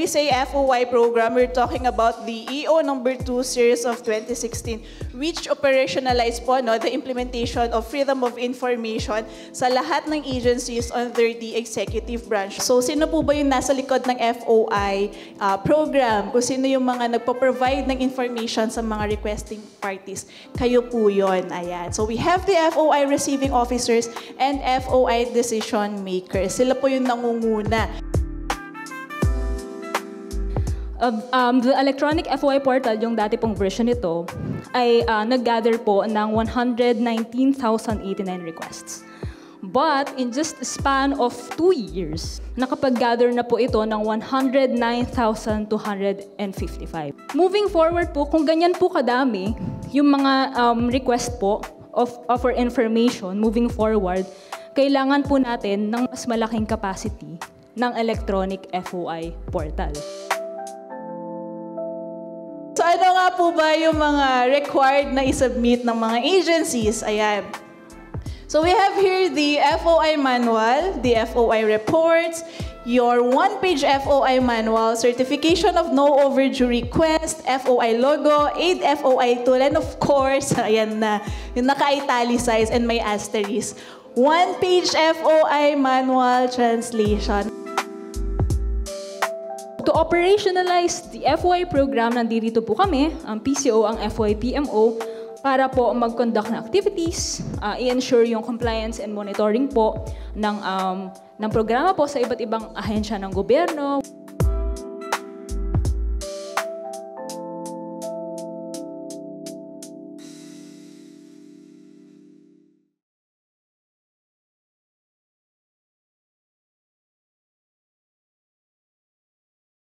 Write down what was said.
we say FOI program, we're talking about the EO number 2 series of 2016, which operationalized po the implementation of freedom of information sa lahat ng agencies under the executive branch. So sino po ba yung nasa likod ng FOI program? Kung sino yung mga nagpo-provide ng information sa mga requesting parties? Kayo po yun. Ayan. So we have the FOI receiving officers and FOI decision makers. Sila po yung nangunguna. The electronic FOI portal, yung dati pong version nito, ay nag-gather po ng 119,089 requests. But in just a span of 2 years, nakapag-gather na po ito ng 109,255. Moving forward po, kung ganyan po kadami, yung mga request po of our information moving forward, kailangan po natin ng mas malaking capacity ng electronic FOI portal. So ano nga po ba yung mga required na isubmit ng mga agencies? Ayan. So we have here the FOI manual, the FOI reports, your one-page FOI manual, certification of no overdue request, FOI logo, aid FOI tool, and of course, ayan na, yung naka-italicize and may asterisk. One-page FOI manual translation. To operationalize the FOI program, nandito po kami, ang PCO, ang FOI PMO, para po mag-conduct ng activities, i-ensure yung compliance and monitoring po ng programa po sa iba't ibang ahensya ng gobyerno.